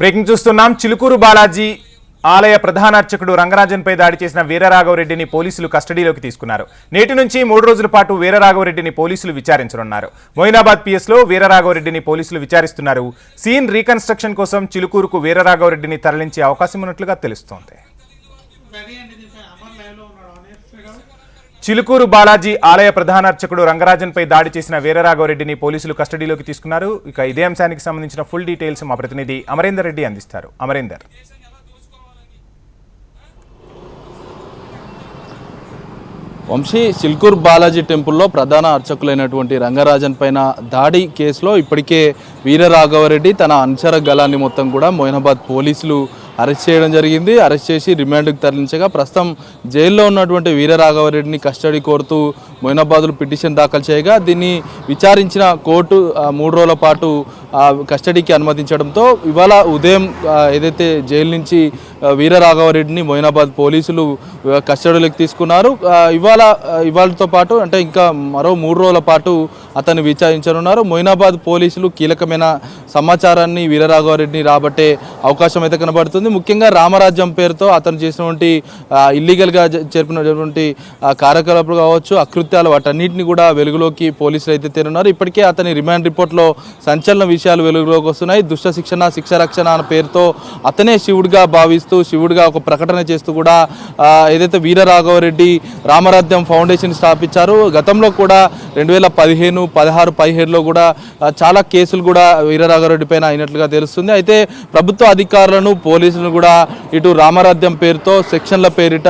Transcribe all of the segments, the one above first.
Breaking చూస్తున్నాం. చిలుకూరు బాలాజీ ఆలయ ప్రధాన అర్చకుడు రంగరాజన్పై దాడి చేసిన వీరరాఘవరెడ్డిని పోలీసులు కస్టడీలోకి తీసుకున్నారు. నేటి నుంచి 3 రోజుల పాటు వీరరాఘవరెడ్డిని పోలీసులు విచారించనున్నారు. మొయినాబాద్ పిఎస్లో వీరరాఘవరెడ్డిని పోలీసులు విచారిస్తున్నారు. సీన్ రీకన్స్ట్రక్షన్ కోసం చిలుకూరుకు వీరరాఘవరెడ్డిని తరలించే అవకాశం ఉన్నట్లుగా తెలుస్తోంది. చిలుకూరు బాలాజీ ఆలయ ప్రధాన అర్చకుడు రంగరాజన్పై దాడి చేసిన వీరరాఘవరెడ్డిని పోలీసులు కస్టడీలోకి తీసుకున్నారు. ఇక ఇదే అంశానికి సంబంధించిన ఫుల్ డీటెయిల్స్ మా ప్రతినిధి అమరేందర్ రెడ్డి అందిస్తారు. అమరేందర్. వంశీ, చిలుకూరు బాలాజీ టెంపుల్లో ప్రధాన అర్చకులైనటువంటి రంగరాజన్ పైన దాడి కేసులో ఇప్పటికే వీరరాఘవరెడ్డి తన అనుచర గలాన్ని మొత్తం కూడా మొయినాబాద్ పోలీసులు అరెస్ట్ చేయడం జరిగింది. అరెస్ట్ చేసి రిమాండ్కి తరలించగా ప్రస్తుతం జైల్లో ఉన్నటువంటి వీరరాఘవరెడ్డిని కస్టడీ కోరుతూ మొయినాబాద్లో పిటిషన్ దాఖలు చేయగా దీన్ని విచారించిన కోర్టు 3 రోజుల పాటు కస్టడీకి అనుమతించడంతో ఇవాళ ఉదయం ఏదైతే జైలు నుంచి వీరరాఘవరెడ్డిని మొయినాబాద్ పోలీసులు కస్టడీలోకి తీసుకున్నారు. ఇవాళతో పాటు అంటే ఇంకా మరో 3 రోజుల పాటు అతన్ని విచారించనున్నారు. మొయినాబాద్ పోలీసులు కీలకమైన సమాచారాన్ని వీరరాఘవరెడ్డిని రాబట్టే అవకాశం అయితే కనబడుతుంది. ముఖ్యంగా రామరాజ్యం పేరుతో అతను చేసినటువంటి ఇల్లీగల్గా జరిపినటువంటి కార్యకలాపాలు కావచ్చు, అకృత్యాలు, వాటన్నిటిని కూడా వెలుగులోకి పోలీసులు అయితే తేనున్నారు. ఇప్పటికే అతని రిమాండ్ రిపోర్ట్లో సంచలన విషయాలు వెలుగులోకి వస్తున్నాయి. దుష్ట శిక్షణ, శిక్ష రక్షణ అనే పేరుతో అతనే శివుడిగా భావిస్తూ శివుడిగా ఒక ప్రకటన చేస్తూ కూడా ఏదైతే వీరరాఘవరెడ్డి రామరాజ్యం ఫౌండేషన్ స్థాపించారు. గతంలో కూడా 2015, 16, 17లో కూడా చాలా కేసులు కూడా వీరరాఘవరెడ్డి పైన అయినట్లుగా తెలుస్తుంది. అయితే ప్రభుత్వ అధికారులను, పోలీసులను కూడా ఇటు రామరాజ్యం పేరుతో సెక్షన్ల పేరిట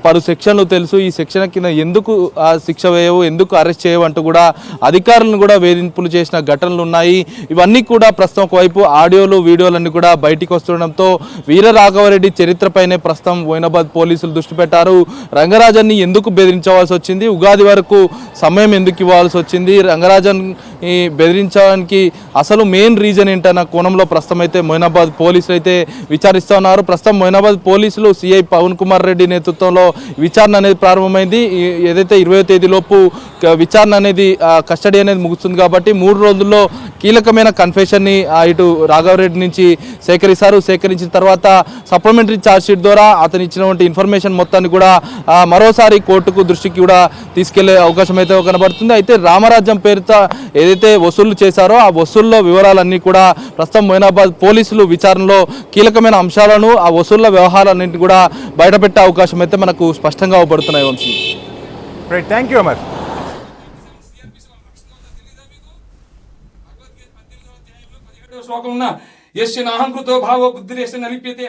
పలు సెక్షన్లు తెలుసు, ఈ సెక్షన్ కింద ఎందుకు శిక్ష వేయవు, ఎందుకు అరెస్ట్ చేయవు అంటూ కూడా అధికారులను కూడా వేధింపులు చేసిన ఘటనలు ఉన్నాయి. ఇవన్నీ కూడా ప్రస్తుతం ఒకవైపు ఆడియోలు, వీడియోలన్నీ కూడా బయటికి వస్తుండడంతో వీరరాఘవరెడ్డి చరిత్రపైనే ప్రస్తుతం మొయినాబాద్ పోలీసులు దృష్టి పెట్టారు. రంగరాజన్ని ఎందుకు బెదిరించవలసి వచ్చింది, ఉగాది వరకు సమయం ఎందుకు ఇవ్వాల్సి వచ్చింది, రంగరాజన్ బెదిరించడానికి అసలు మెయిన్ రీజన్ ఏంటన్న కోణంలో ప్రస్తుతం అయితే మొయినాబాద్ పోలీసులు అయితే విచారిస్తూ ఉన్నారు. ప్రస్తుతం మొయినాబాద్ పోలీసులు సిఐ పవన్ కుమార్ రెడ్డి నేతృత్వంలో విచారణ అనేది ప్రారంభమైంది. ఏదైతే 20వ తేదీలోపు విచారణ అనేది కస్టడీ అనేది ముగుస్తుంది కాబట్టి 3 రోజుల్లో కీలకమైన కన్ఫెషన్ని ఇటు రాఘవరెడ్డి నుంచి సేకరిస్తారు. సేకరించిన తర్వాత సప్లిమెంటరీ ఛార్జ్షీట్ ద్వారా అతను ఇచ్చినటువంటి ఇన్ఫర్మేషన్ మొత్తాన్ని కూడా మరోసారి కోర్టుకు దృష్టికి కూడా తీసుకెళ్లే అవకాశం అయితే కనబడుతుంది. అయితే రామరాజ్యం పేరుతో ఏదైతే వసూళ్లు చేశారో ఆ వసూళ్ల వివరాలన్నీ కూడా ప్రస్తుతం మొయినాబాద్ పోలీసులు విచారణలో కీలకమైన అంశాలను, ఆ వసూళ్ల వ్యవహారాలన్నింటినీ కూడా బయటపెట్టే అవకాశం అయితే మనకు స్పష్టంగా అవపడుతున్నాయి. Vamshi, thank you Amar. శ్లోకం ఉన్న యస్య నాహంకృతో భావో బుద్ధిరేస్య నలిప్యతే